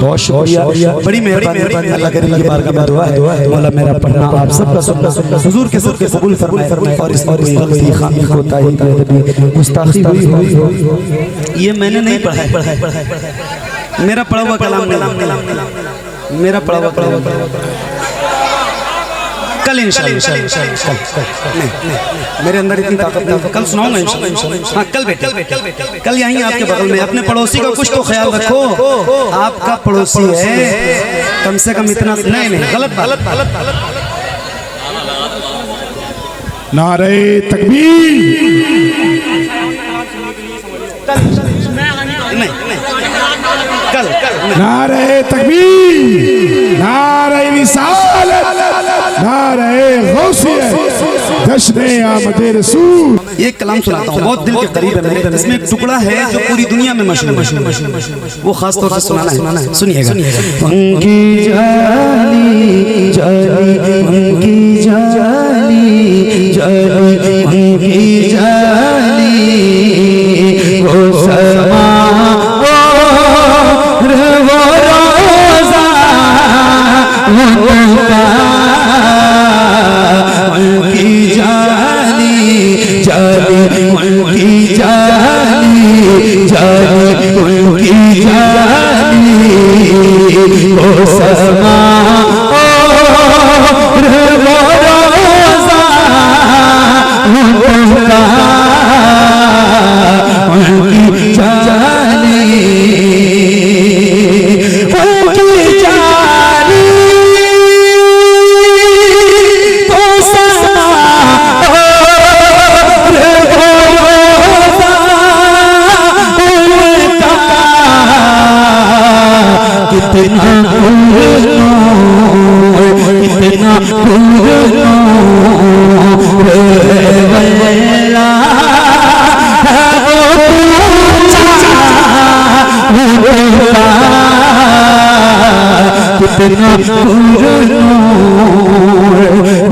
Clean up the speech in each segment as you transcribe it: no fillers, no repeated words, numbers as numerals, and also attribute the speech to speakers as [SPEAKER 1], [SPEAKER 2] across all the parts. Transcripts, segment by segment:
[SPEAKER 1] बहुत शुक्रिया, बड़ी मेहरबानी। अल्लाह करीम की बारगाह में दुआ है मौला मेरा पढ़ना आप सबका सुनना हुजूर के सदक़े कबूल फरमाए और इसमें कोई गलती खामी कोताही गुस्ताखी हुई ये मैंने नहीं पढ़ा है, मेरा पढ़ा हुआ कलाम नहीं, मेरा पढ़ा हुआ कल इंशाअल्लाह मेरे अंदर इतनी ताकत नहीं, कल सुनाऊंगा इंशाअल्लाह। हाँ कल बेटे कल यहीं आपके बगल में। अपने पड़ोसी का कुछ तो ख्याल रखो, आपका पड़ोसी है, कम से कम इतना नहीं गलत गलत गलत गलत।
[SPEAKER 2] नारे तकबीर,
[SPEAKER 1] कल
[SPEAKER 2] नारे तकबीर, नारे रिसालत, नारे गौसियत, जश्न आमदे रसूल।
[SPEAKER 1] ये कलाम सुनाता हूँ, बहुत दिल के करीब है मेरे। इसमें एक टुकड़ा है जो पूरी दुनिया में मशहूर है, वो खास तौर से सुनाना है, सुनिएगा। उनकी जाली जाली, उनकी जाली जाली, उनकी जाली वो समा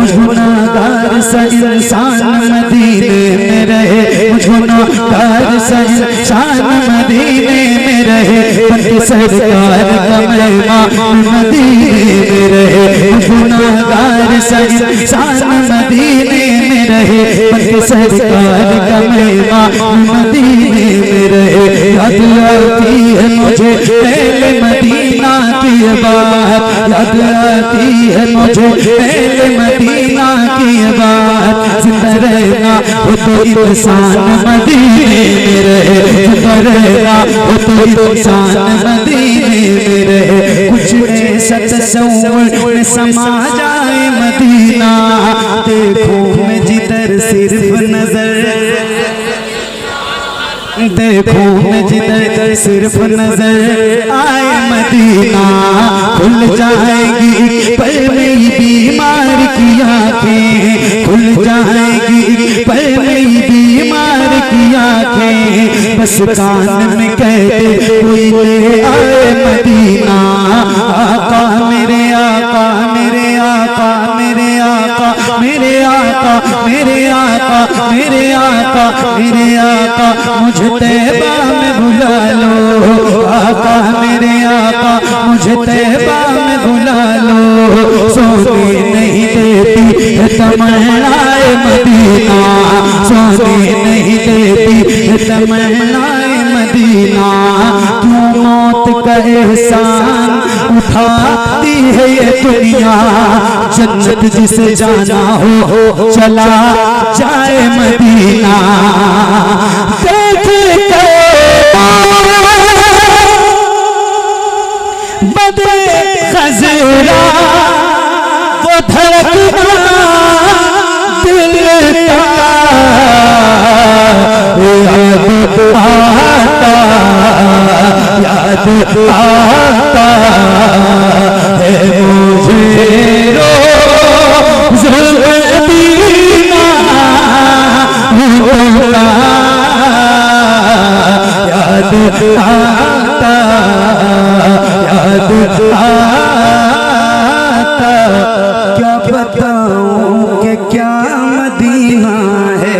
[SPEAKER 1] गुनाहगार सा इंसान मदीने में रहे, गुनाहगार सा इंसान मदीने में रहे, बल्कि सरकार का मेहमान मदीने में रहे। गुनाहगार सा इंसान मदीने में रहे, बल्कि सरकार का मेहमान मदीने में रहे। याद आती है मुझे पहले मदीना की बात, याद आती है मुझे पहले मदीना की बात। जिंदा रहना हो तो इंसान मदीने में रहे, जिंदा रहना हो तो इंसान मदीने में रहे। कुछ ऐसा तस्वुर में समा जाए मदीना, देखूं मैं जिधर सिर्फ नजर, देखूं मैं जिधर सिर्फ नजर आए मदीना। खुल जाएगी पल मेरी बीमार की आँखें, खुल जाएगी पल मेरी बीमार की आँखें। बस कान में कहते कोई ले आए मदीना। आका मेरे आका मेरे आका मेरे आका मेरे आका मेरे आका मेरे आका मेरे आका, मुझे तैबा में बुला लो। आका मेरे आका मुझे तैबा में बुला लो। सोने नहीं देती है तमन्नाए मदीना, सोने नहीं देती है तमन्नाए मदीना। क्यों मौत का एहसान उठाती है ये दुनिया, जन्नत जिसे जाना हो चला जाए मदीना। देख के बदे खज़रा वो धड़कना दिल का, याद आता याद आता है मुझे रोज़ मदीना होगा, याद आता याद आता। क्या बताऊं कि क्या मदीना है।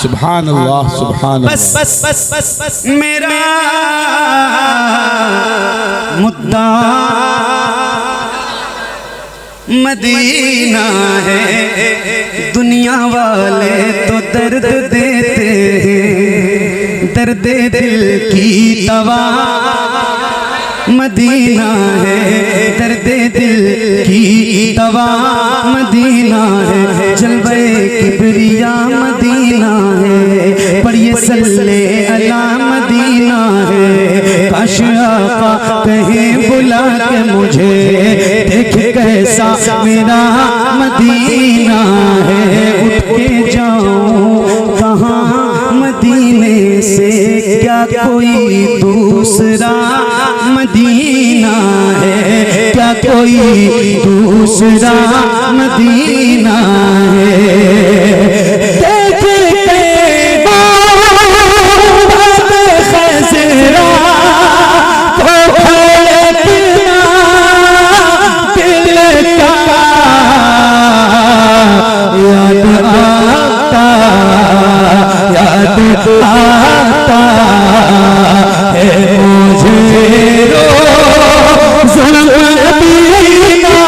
[SPEAKER 2] सुभान अल्लाह, सुभान अल्लाह।
[SPEAKER 1] बस मेरा मुद्दा मदीना है, दुनिया वाले तो दर्द देते हैं, दर्द दिल की दवा मदीना है, दर्द दिल की दवा मदीना है, जलवे किबरिया मदीना है, पढ़िए सल्ले अला मदीना है। काश आका कहे बुला के मुझे, देख कैसा मेरा मदीना है, उठ के जाऊं कहाँ मदीने से, क्या कोई दूसरा मदीना है, क्या कोई दूसरा मदीना है। देख के खज़रा को इतना दिल का याद आता, याद आता है मुझे रोज़ मदीना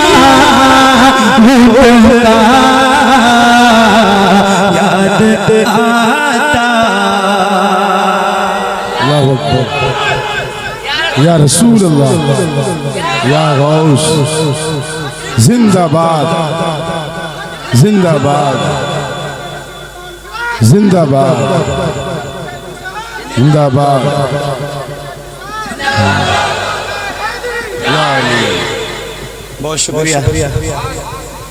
[SPEAKER 1] मुझका याद आता।
[SPEAKER 2] अल्लाहु अकबर, या रसूल अल्लाह, या गौस, जिंदाबाद जिंदाबाद जिंदाबाद जिंदाबाद।
[SPEAKER 1] बहुत शुक्रिया,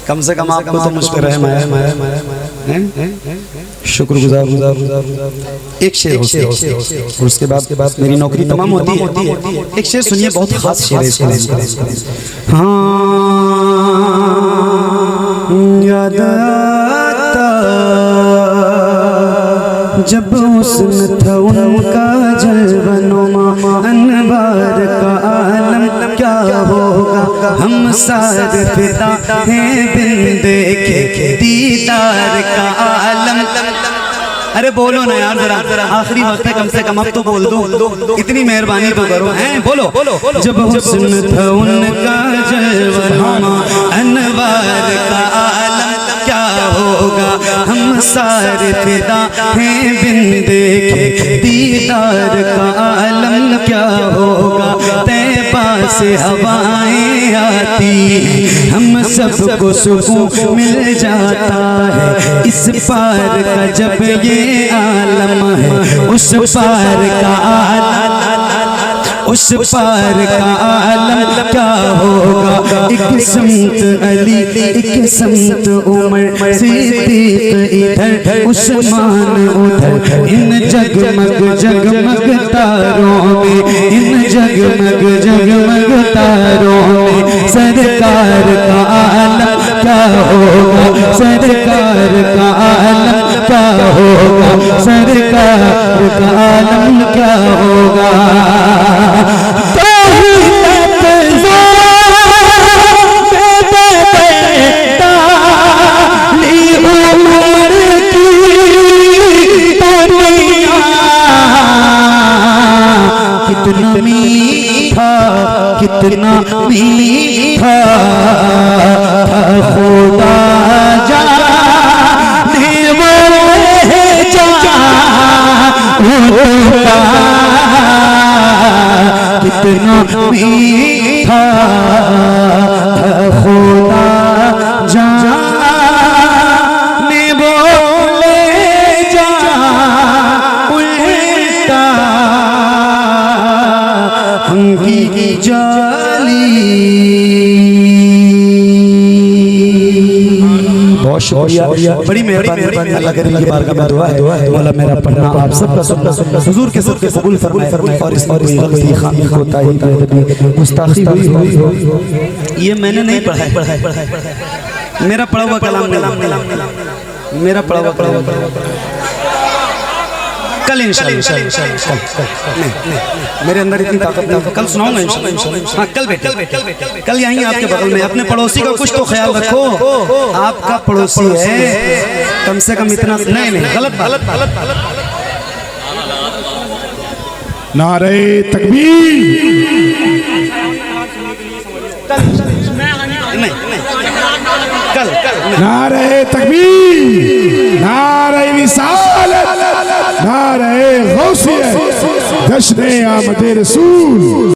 [SPEAKER 1] कम से कम आपको तो मुझ पर रहम है, शुक्रगुजार। एक शेर और उसके बाद मेरी नौकरी तमाम होती है। एक शेर सुनिए, बहुत खास शेर है। हाँ याद आता जब हुस्न था उनका जलवनुमा, अनवार का आलम क्या होगा, हम सारे फिदा हैं बिन देखे दीदार का आलम। अरे बोलो ना यार, जरा आखिरी वक्त है, कम से कम अब तो बोल दो, इतनी मेहरबानी तो करो, हैं बोलो। जब हुस्न था उनका जलवनुमा, अनवार का आलम क्या होगा, हम सारे फिदा हैं बिन देखे दीदार का आलम क्या होगा। तैबा से हवाएं आती हैं, हम सबको सुकून मिल जाता है, इस पार का जब ये आलम है, उस पार का आलम, उस पार का आलम क्या होगा। एक समत अली, एक समत उमर, सिद्दीक इधर, उस्मान उधर, इन जगमग जगमग तारों में, इन जगमग जगमग तारों में, सरकार का आलम क्या होगा, सरकार का आलम क्या होगा, सरकार का आलम क्या होगा। कितना मीठा, कितना मीठा खुदा जाने वो कितना मीठा खुदा जाने वो की जाली। बहुत शुक्रिया, बड़ी मेहरबानी, अल्लाह करीम की बारगाह में दुआ है मौला मेरा पढ़ना आप सबका सुनना हुजूर के सबके कबूल फरमाए, और इस कोई खामी कोताही गुस्ताखी हुई ये मैंने नहीं पढ़ा है, मेरा पढ़ा हुआ कलाम नहीं, मेरा पढ़ा हुआ कल इंशाअल्लाह मेरे अंदर इतनी ताकत नहीं, कल सुनाऊंगा इंशाअल्लाह। हाँ कल बेटे, कल यहीं आपके बगल में। अपने पड़ोसी का कुछ तो ख्याल रखो, आपका पड़ोसी है, कम से कम इतना नहीं गलत।
[SPEAKER 2] नारे तकबीर, नारे तकबीर, नारे रिसालत, नारे गौसियत, जश्न आमद रसूल।